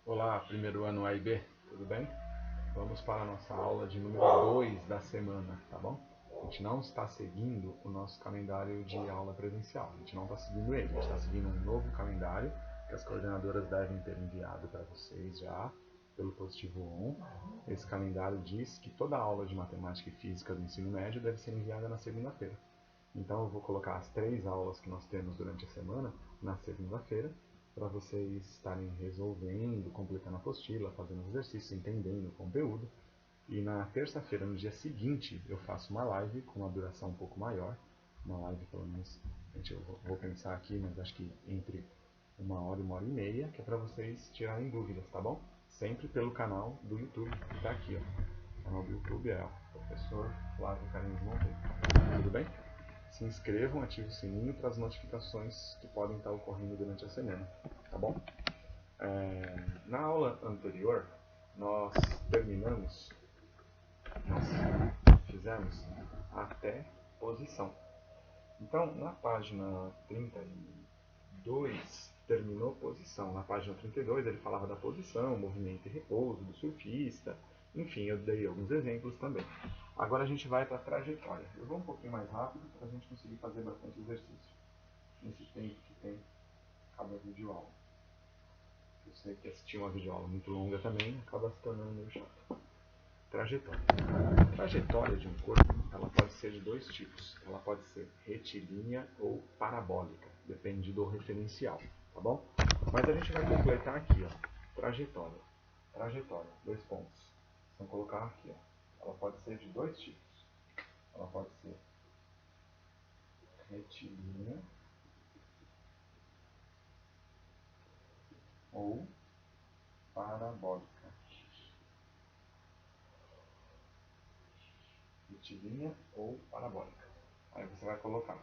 Olá, primeiro ano A e B, tudo bem? Vamos para a nossa aula de número 2 da semana, tá bom? A gente não está seguindo o nosso calendário de aula presencial, a gente não está seguindo ele, a gente está seguindo um novo calendário que as coordenadoras devem ter enviado para vocês já pelo Positivo On. Esse calendário diz que toda aula de matemática e física do ensino médio deve ser enviada na segunda-feira. Então eu vou colocar as 3 aulas que nós temos durante a semana na segunda-feira, para vocês estarem resolvendo, completando a apostila, fazendo os exercícios, entendendo o conteúdo. E na terça-feira, no dia seguinte, eu faço uma live com uma duração um pouco maior. Uma live, pelo menos, eu vou pensar aqui, mas acho que entre 1 hora e 1 hora e meia, que é para vocês tirarem dúvidas, tá bom? Sempre pelo canal do YouTube, que está aqui, ó. O canal do YouTube é o Professor Flávio Carlinhos Monteiro. Tudo bem? Se inscrevam, ativem o sininho para as notificações que podem estar ocorrendo durante a semana, tá bom? Na aula anterior, nós fizemos até posição. Então, na página 32, terminou posição. Na página 32, ele falava da posição, movimento e repouso do surfista. Enfim, eu dei alguns exemplos também. Agora a gente vai para a trajetória. Eu vou um pouquinho mais rápido para a gente conseguir fazer bastante exercício nesse tempo que tem cada videoaula. Eu sei que assistir uma videoaula muito longa também acaba se tornando meio chato. Trajetória. A trajetória de um corpo, ela pode ser de dois tipos. Ela pode ser retilínea ou parabólica, depende do referencial, tá bom? Mas a gente vai completar aqui, ó. Trajetória. Trajetória, 2 pontos. Vamos colocar aqui, ó. Ela pode ser de dois tipos. Ela pode ser retilínea ou parabólica. Retilínea ou parabólica. Aí você vai colocar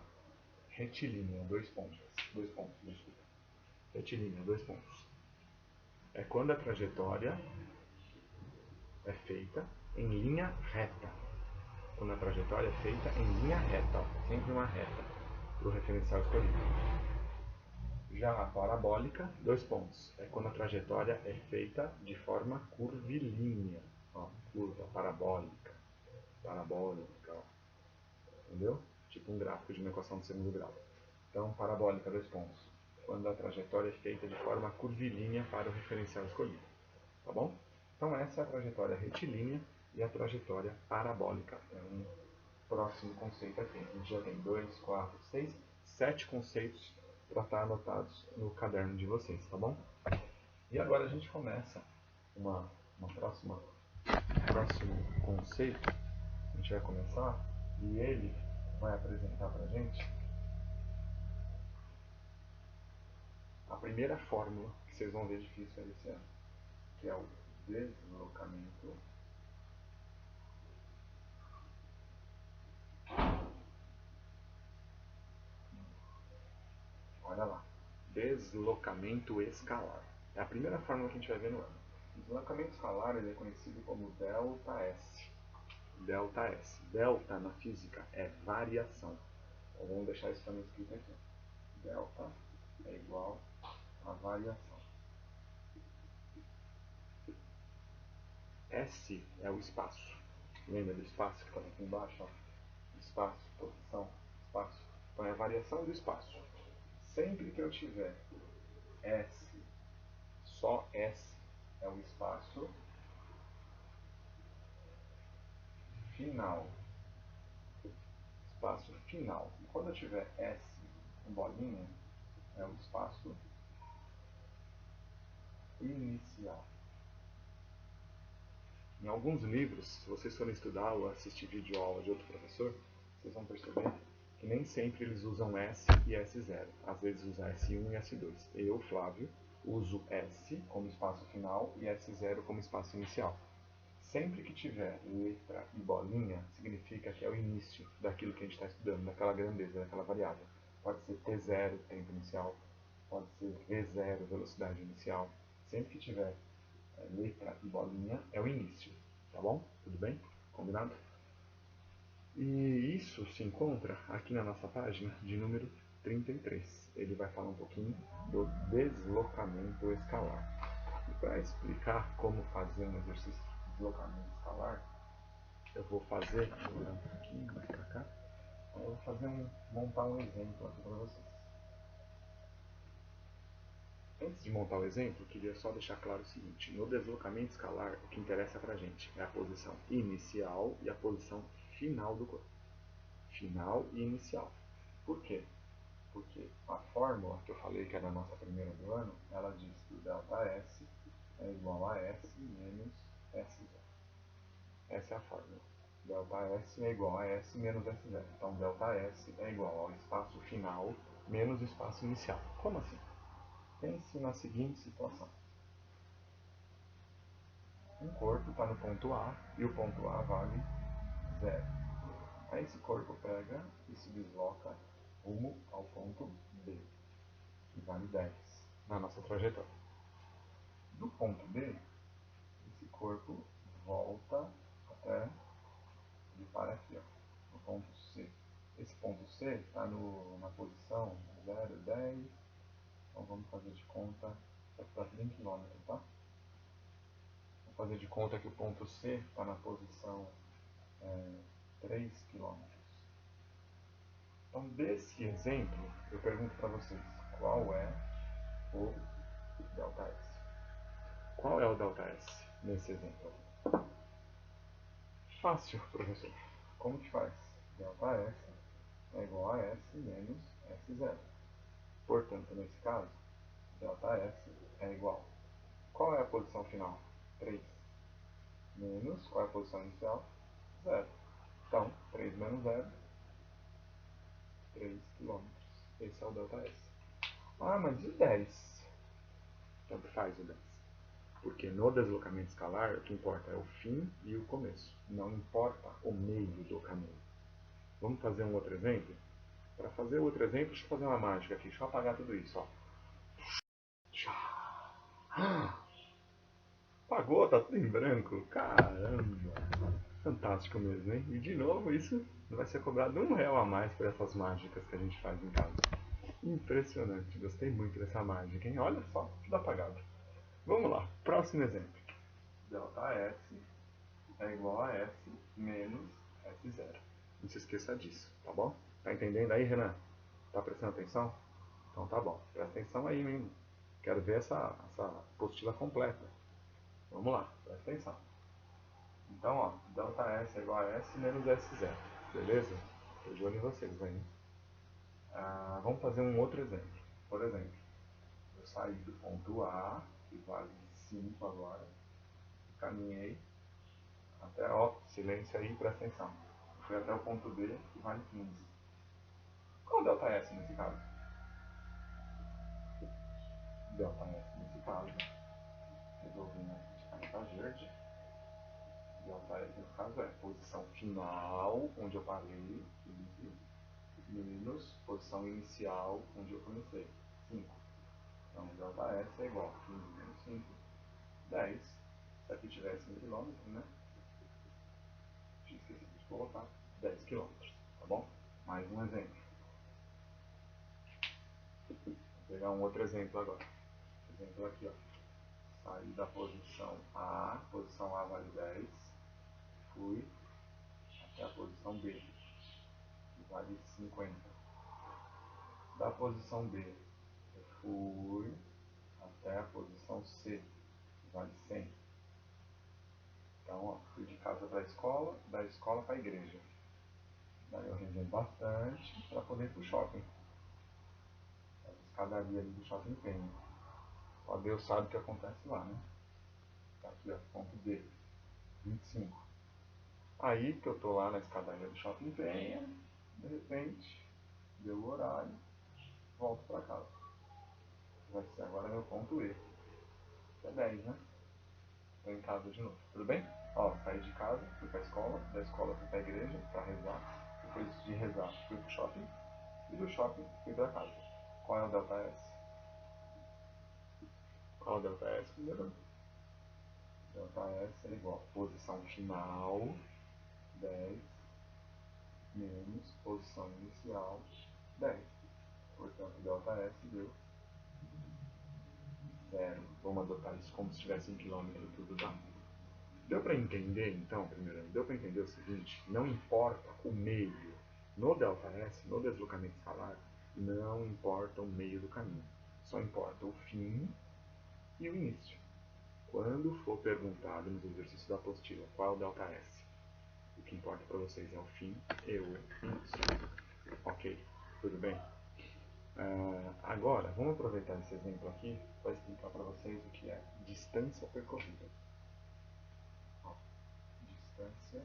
retilínea, 2 pontos. 2 pontos, desculpa. Retilínea, 2 pontos. É quando a trajetória é feita em linha reta. Quando a trajetória é feita em linha reta, ó, sempre uma reta, para o referencial escolhido. Já a parabólica, 2 pontos. É quando a trajetória é feita de forma curvilínea. Ó, curva, parabólica. Parabólica, ó. Entendeu? Tipo um gráfico de uma equação de segundo grau. Então, parabólica, 2 pontos. Quando a trajetória é feita de forma curvilínea para o referencial escolhido. Tá bom? Então, essa é a trajetória retilínea e a trajetória parabólica. É um próximo conceito aqui. A gente já tem 2, 4, 6, 7 conceitos para estar anotados no caderno de vocês, tá bom? E agora a gente começa um próximo conceito. A gente vai começar e ele vai apresentar para a gente a primeira fórmula que vocês vão ver difícil esse ano, que é o deslocamento olha lá, deslocamento escalar. É a primeira fórmula que a gente vai ver no ano. O deslocamento escalar ele é conhecido como ΔS. ΔS. Delta na física é variação. Então vamos deixar isso também escrito aqui. Delta é igual a variação. S é o espaço. Lembra do espaço que estava aqui embaixo? Ó? Espaço, posição, espaço. Então é a variação do espaço. Sempre que eu tiver S, só S é o espaço final. Espaço final. E quando eu tiver S com bolinha, é o espaço inicial. Em alguns livros, se vocês forem estudar ou assistir vídeo aula de outro professor, vocês vão perceber que nem sempre eles usam S e S0. Às vezes usa S1 e S2. Eu, Flávio, uso S como espaço final e S0 como espaço inicial. Sempre que tiver letra e bolinha, significa que é o início daquilo que a gente está estudando, daquela grandeza, daquela variável. Pode ser T0, tempo inicial, pode ser V0, velocidade inicial. Sempre que tiver letra e bolinha, é o início. Tá bom? Tudo bem? Combinado? E isso se encontra aqui na nossa página de número 33. Ele vai falar um pouquinho do deslocamento escalar. Para explicar como fazer um exercício de deslocamento escalar, eu vou fazer, vou virar um pouquinho mais para cá, eu vou montar um exemplo aqui para vocês. Antes de montar o exemplo, eu queria só deixar claro o seguinte: no deslocamento escalar, o que interessa para a gente é a posição inicial e a posição final do corpo. Final e inicial. Por quê? Porque a fórmula que eu falei que é da nossa primeira do ano, ela diz que o ΔS é igual a S menos S0. Essa é a fórmula. ΔS é igual a S menos S0. Então, ΔS é igual ao espaço final menos o espaço inicial. Como assim? Pense na seguinte situação. Um corpo está no ponto A e o ponto A vale 0. Aí esse corpo pega e se desloca rumo ao ponto B, que vale 10 na nossa trajetória. Do ponto B, esse corpo volta até ele para aqui, ó, no ponto C. Esse ponto C está na posição 0, 10. Então vamos fazer de conta, está tudo em quilômetro, tá? Vamos fazer de conta que o ponto C está na posição 3 km. Então, desse exemplo, eu pergunto para vocês, qual é o ΔS? Qual é o ΔS nesse exemplo? Fácil, professor. Como que faz? ΔS é igual a S menos S0. Portanto, nesse caso, ΔS é igual. Qual é a posição final? 3. Menos, qual é a posição inicial? 0. Então, 3 menos 0, 3 km. Esse é o ΔS. Ah, mas e o 10? Tanto faz o 10. Porque no deslocamento escalar, o que importa é o fim e o começo. Não importa o meio do caminho. Vamos fazer um outro exemplo? Para fazer outro exemplo, deixa eu fazer uma mágica aqui. Deixa eu apagar tudo isso. Ó. Apagou, tá tudo em branco. Caramba! Fantástico mesmo, hein? E de novo, isso vai ser cobrado R$1 a mais por essas mágicas que a gente faz em casa. Impressionante, gostei muito dessa mágica, hein? Olha só, tudo apagado. Vamos lá, próximo exemplo. ΔS é igual a S menos S0. Não se esqueça disso, tá bom? Tá entendendo aí, Renan? Tá prestando atenção? Então tá bom, presta atenção aí, menino. Quero ver essa apostila completa. Vamos lá, presta atenção. Então, ó, ΔS é igual a S menos S0, beleza? Estou de olho em vocês aí. Vamos fazer um outro exemplo. Por exemplo, eu saí do ponto A, que vale 5 agora, caminhei até, ó, silêncio aí, presta atenção. Fui até o ponto B, que vale 15. Qual é o ΔS nesse caso? ΔS nesse caso, resolvendo aqui de caneta verde, ΔS nesse caso é posição final, onde eu parei, 15, menos posição inicial, onde eu comecei, 5. Então, ΔS é igual a 15 menos 5, 10. Se aqui tivesse 1 km, né? Tinha esquecido de colocar 10 km, tá bom? Mais um exemplo. Vou pegar um outro exemplo agora. Exemplo aqui, ó. Saí da posição A vale 10, fui até a posição B, que vale 50. Da posição B, eu fui até a posição C, que vale 100. Então, ó, fui de casa para a escola, da escola para a igreja. Daí eu rezei bastante para poder ir para o shopping. A escadaria ali do shopping tem. Só Deus sabe o que acontece lá, né? Tá aqui, ó, ponto D, 25. Aí que eu tô lá na escadaria do shopping Penha, de repente, deu o horário, volto para casa. Vai ser agora meu ponto E, que é 10, né? Tô em casa de novo, tudo bem? Ó, saí de casa, fui pra escola, da escola fui pra igreja pra rezar, depois de rezar fui pro shopping, e do shopping fui pra casa. Qual é o ΔS? Qual é o ΔS primeiro? ΔS é igual a posição final, 10, menos posição inicial, 10. Portanto, ΔS deu 0. Vamos adotar isso como se estivesse em quilômetro tudo, tá? Deu para entender, então, primeiro, deu para entender o seguinte, não importa o meio, no ΔS, no deslocamento escalar, não importa o meio do caminho, só importa o fim e o início. Quando for perguntado nos exercícios da apostila qual é o ΔS, o que importa para vocês é o fim e o início. Ok, tudo bem? Agora, vamos aproveitar esse exemplo aqui para explicar para vocês o que é distância percorrida. Distância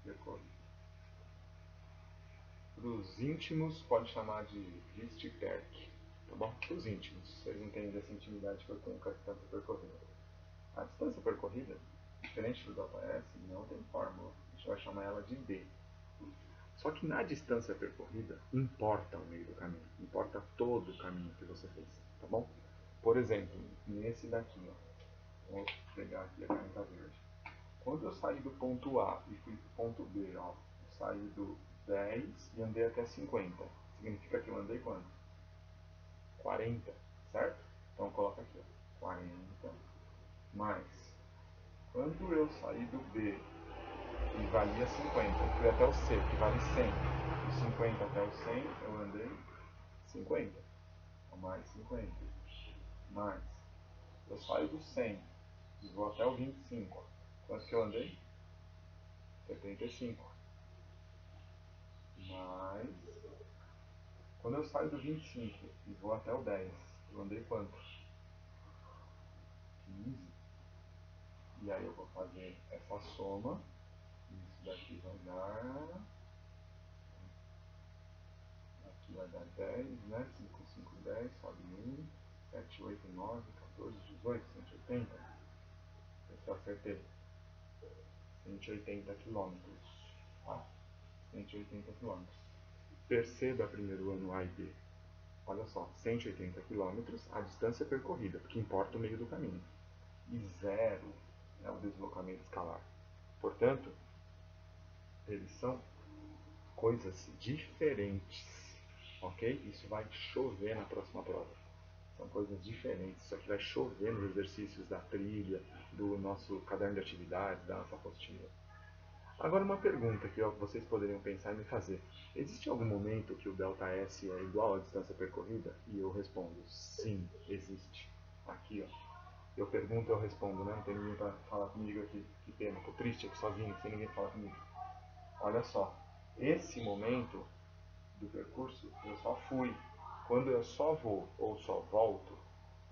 percorrida. Para os íntimos, pode chamar de Richtperk, tá bom? Para os íntimos, vocês entendem dessa intimidade que eu tenho com a distância percorrida. A distância percorrida, diferente do ΔS, não tem fórmula. A gente vai chamar ela de D. Só que na distância percorrida, importa o meio do caminho. Importa todo o caminho que você fez, tá bom? Por exemplo, nesse daqui, ó. Vou pegar aqui a caneta verde. Quando eu saí do ponto A e fui para o ponto B, ó, eu saí do 10 e andei até 50. Significa que eu andei quanto? 40, certo? Então coloca aqui, ó, 40 mais. Quando eu saí do B e valia 50, eu fui até o C, que vale 100. De 50 até o 100, eu andei 50. Então, mais 50. Mais. Eu saio do 100 e vou até o 25. Quanto que eu andei? 75. Mais. Quando eu saio do 25 e vou até o 10, eu andei quanto? 15. E aí eu vou fazer essa soma. Isso daqui vai dar... Aqui vai dar 10, né? 5, 5, 10, sobe 1. 7, 8, 9, 14, 18, 180. Eu só acertei. 180 quilômetros. Tá? 180 quilômetros. Perceba primeiro o ano A e B. Olha só, 180 quilômetros, a distância percorrida, porque importa o meio do caminho. E 0 é o deslocamento escalar. Portanto, eles são coisas diferentes, ok? Isso vai chover na próxima prova. São coisas diferentes. Isso aqui vai chover nos exercícios da trilha, do nosso caderno de atividades, da nossa apostila. Agora uma pergunta que vocês poderiam pensar e me fazer. Existe algum momento que o ΔS é igual à distância percorrida? E eu respondo, sim, existe. Aqui, ó. Eu pergunto, eu respondo, né? Não tem ninguém para falar comigo aqui. Que pena, tô triste aqui sozinho, sem ninguém falar comigo. Olha só, esse momento do percurso eu só fui. Quando eu só vou ou só volto,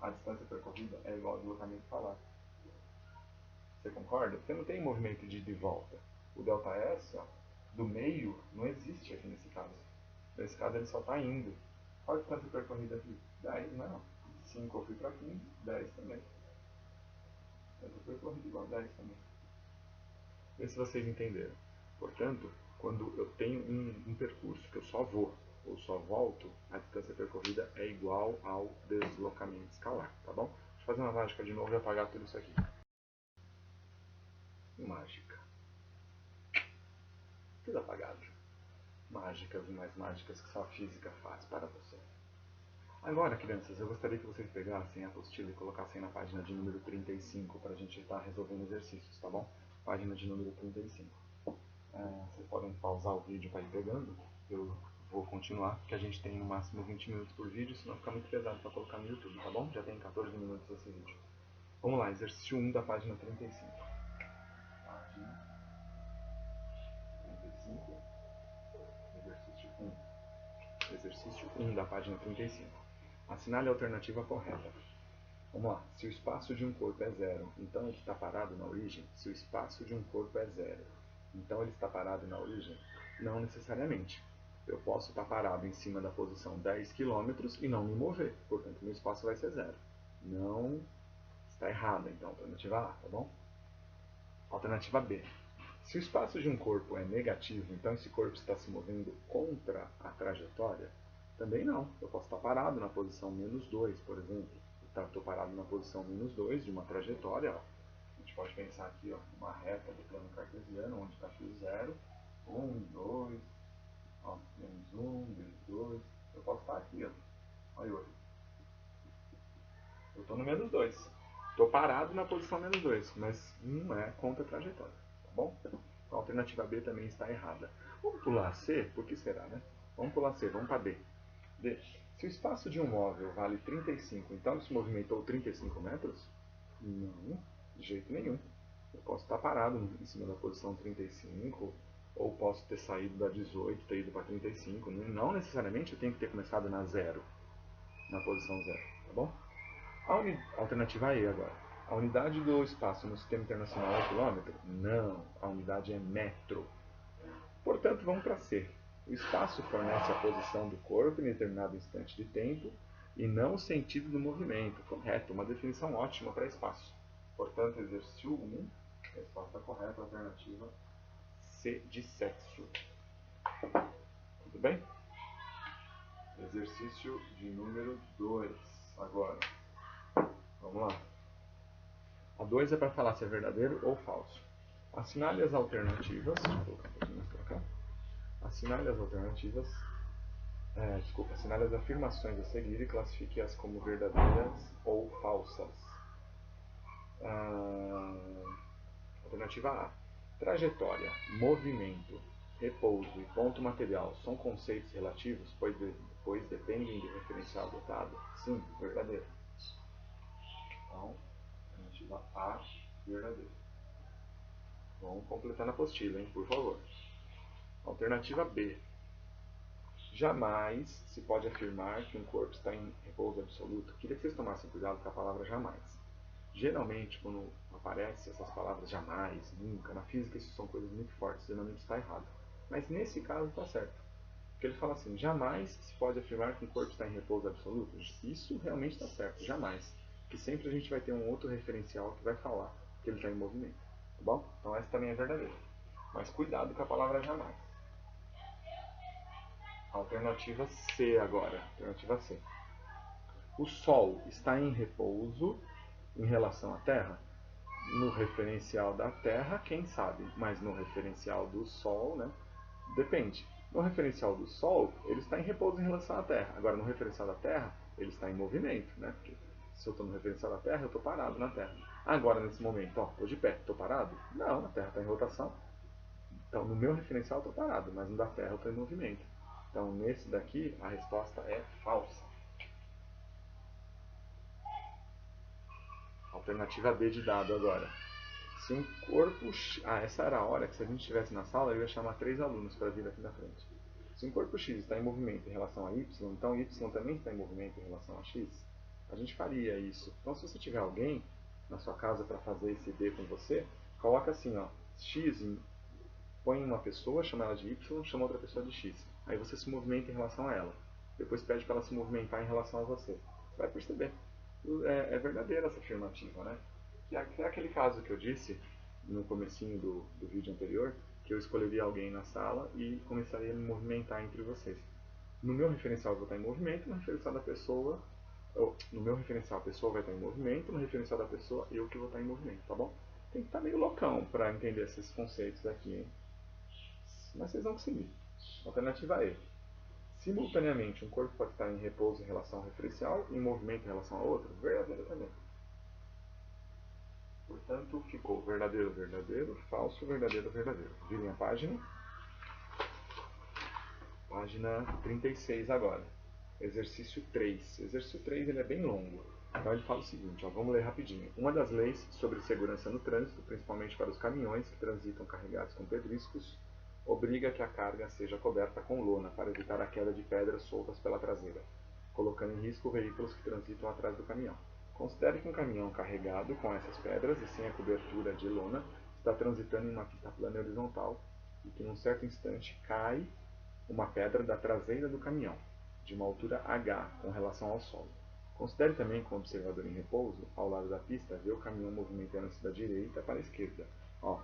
a distância percorrida é igual ao deslocamento escalar. Você concorda? Porque não tem movimento de ida e volta. O ΔS, ó, do meio, não existe aqui nesse caso. Nesse caso ele só está indo. Qual a distância percorrida aqui? 10, não. 5 eu fui para 15, 10 também. Distância percorrida igual a 10 também. Vê se vocês entenderam. Portanto, quando eu tenho um percurso que eu só vou ou só volto, a distância percorrida é igual ao deslocamento escalar, tá bom? Deixa eu fazer uma mágica de novo e apagar tudo isso aqui. Mágica. Tudo apagado. Mágicas e mais mágicas que só a física faz para você. Agora, crianças, eu gostaria que vocês pegassem a apostila e colocassem na página de número 35 para a gente estar resolvendo exercícios, tá bom? Página de número 35. Vocês podem pausar o vídeo para ir pegando. Eu vou continuar, porque a gente tem no máximo 20 minutos por vídeo, senão fica muito pesado para colocar no YouTube, tá bom? Já tem 14 minutos esse vídeo. Vamos lá, exercício 1 da página 35. Página 35. Exercício 1. Exercício 1 da página 35. Assinale a alternativa correta. Vamos lá. Se o espaço de um corpo é zero, então ele está parado na origem? Se o espaço de um corpo é zero, então ele está parado na origem? Não necessariamente. Eu posso estar parado em cima da posição 10 km e não me mover. Portanto, meu espaço vai ser zero. Não está errada, então, alternativa A, tá bom? Alternativa B. Se o espaço de um corpo é negativo, então esse corpo está se movendo contra a trajetória? Também não. Eu posso estar parado na posição menos 2, por exemplo. Estou parado na posição menos 2 de uma trajetória. Ó. A gente pode pensar aqui, ó, uma reta do plano cartesiano, onde está aqui o 0, 1, 2, menos 1, menos 2. Eu posso estar aqui, ó. Olha o outro. Eu estou no menos 2. Estou parado na posição menos 2, mas não é contra a trajetória, tá bom? A alternativa B também está errada. Vamos pular C? Por que será, né? Vamos pular C, vamos para D. D. Se o espaço de um móvel vale 35, então ele se movimentou 35 metros? Não, de jeito nenhum. Eu posso estar parado em cima da posição 35, ou posso ter saído da 18, ter ido para 35. Não necessariamente eu tenho que ter começado na 0, na posição 0, tá bom? Alternativa E agora. A unidade do espaço no sistema internacional é quilômetro? Não, a unidade é metro. Portanto, vamos para C. O espaço fornece a posição do corpo em determinado instante de tempo e não o sentido do movimento. Correto, uma definição ótima para espaço. Portanto, exercício 1, resposta correta, alternativa C de sexo. Tudo bem? Exercício de número 2 agora. Vamos lá. A 2 é para falar se é verdadeiro ou falso. Assinale as alternativas. Deixa eu colocar um pouquinho mais para cá. Assinale as alternativas. Assinale as afirmações a seguir e classifique-as como verdadeiras ou falsas. Alternativa A. Trajetória, movimento, repouso e ponto material são conceitos relativos, pois dependem do referencial adotado? Sim, verdadeiro. Então, alternativa A, verdadeiro. Vamos completando a apostila, hein, por favor. Alternativa B. Jamais se pode afirmar que um corpo está em repouso absoluto. Queria que vocês tomassem cuidado com a palavra jamais. Geralmente, quando aparecem essas palavras jamais, nunca, na física isso são coisas muito fortes, geralmente está errado. Mas nesse caso está certo. Porque ele fala assim, jamais se pode afirmar que um corpo está em repouso absoluto. Isso realmente está certo, jamais. Porque sempre a gente vai ter um outro referencial que vai falar que ele está em movimento. Tá bom? Então essa também é verdadeira. Mas cuidado com a palavra jamais. Alternativa C agora. Alternativa C. O Sol está em repouso em relação à Terra? No referencial da Terra, quem sabe, mas no referencial do Sol, né? Depende. No referencial do Sol, ele está em repouso em relação à Terra. Agora, no referencial da Terra, ele está em movimento, né? Porque se eu estou no referencial da Terra, eu estou parado na Terra. Agora, nesse momento, estou de pé, estou parado? Não, a Terra está em rotação. Então, no meu referencial, eu estou parado, mas no da Terra, eu estou em movimento. Então, nesse daqui, a resposta é falsa. Alternativa B de dado agora. Se um corpo... essa era a hora que se a gente estivesse na sala, eu ia chamar 3 alunos para vir aqui na frente. Se um corpo X está em movimento em relação a Y, então Y também está em movimento em relação a X, a gente faria isso. Então, se você tiver alguém na sua casa para fazer esse D com você, coloca assim, ó, X, põe uma pessoa, chama ela de Y, chama outra pessoa de X. Aí você se movimenta em relação a ela. Depois pede para ela se movimentar em relação a você. Você vai perceber. É verdadeira essa afirmativa, né? Que é aquele caso que eu disse no comecinho do vídeo anterior, que eu escolheria alguém na sala e começaria a me movimentar entre vocês. No meu referencial eu vou estar em movimento, no referencial da pessoa, no meu referencial a pessoa vai estar em movimento, no referencial da pessoa eu que vou estar em movimento, tá bom? Tem que estar meio loucão para entender esses conceitos aqui, hein? Mas vocês vão conseguir. Alternativa E. Simultaneamente, um corpo pode estar em repouso em relação ao referencial e em movimento em relação ao outro? Verdadeiro também. Portanto, ficou verdadeiro, verdadeiro, falso, verdadeiro, verdadeiro. Virem a página. Página 36 agora. Exercício 3. Exercício 3 ele é bem longo. Então ele fala o seguinte, vamos ler rapidinho. Uma das leis sobre segurança no trânsito, principalmente para os caminhões que transitam carregados com pedriscos, obriga que a carga seja coberta com lona para evitar a queda de pedras soltas pela traseira, colocando em risco veículos que transitam atrás do caminhão. Considere que um caminhão carregado com essas pedras e sem a cobertura de lona está transitando em uma pista plana e horizontal e que num certo instante cai uma pedra da traseira do caminhão, de uma altura h com relação ao solo. Considere também que o observador em repouso, ao lado da pista, vê o caminhão movimentando-se da direita para a esquerda. O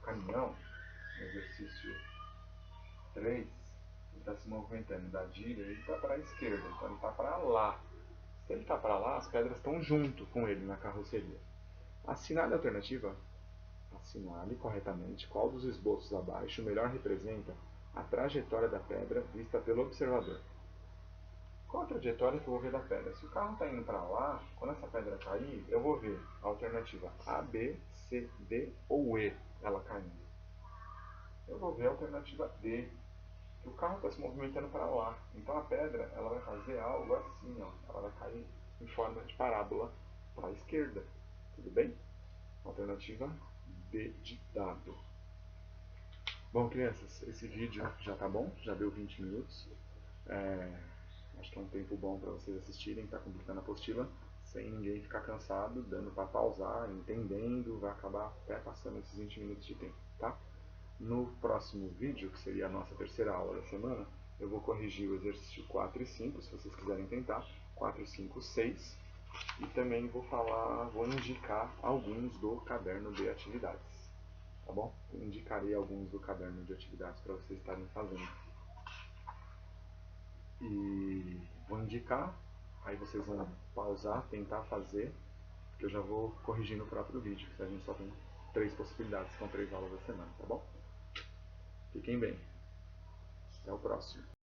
caminhão, no exercício 3, ele está se movimentando da direita para a esquerda, então ele está para lá. Se ele está para lá, as pedras estão junto com ele na carroceria. Assinale a alternativa. Assinale corretamente qual dos esboços abaixo melhor representa a trajetória da pedra vista pelo observador. Qual a trajetória que eu vou ver da pedra? Se o carro está indo para lá, quando essa pedra cair, eu vou ver a alternativa A, B, C, D ou E, ela caindo. Eu vou ver a alternativa D, que o carro está se movimentando para lá. Então a pedra ela vai fazer algo assim, ó. Ela vai cair em forma de parábola para a esquerda. Tudo bem? Alternativa D de dado. Bom, crianças, esse vídeo já tá bom, já deu 20 minutos. Acho que é um tempo bom para vocês assistirem, tá completando a apostila, sem ninguém ficar cansado, dando para pausar, entendendo, vai acabar até passando esses 20 minutos de tempo, tá? No próximo vídeo, que seria a nossa terceira aula da semana, eu vou corrigir o exercício 4 e 5, se vocês quiserem tentar, 4, 5, 6, e também vou indicar alguns do caderno de atividades, tá bom? Eu indicarei alguns do caderno de atividades para vocês estarem fazendo. E vou indicar, aí vocês vão pausar, tentar fazer, que eu já vou corrigir no próprio vídeo, que a gente só tem 3 possibilidades, são 3 aulas da semana, tá bom? Fiquem bem. Até o próximo.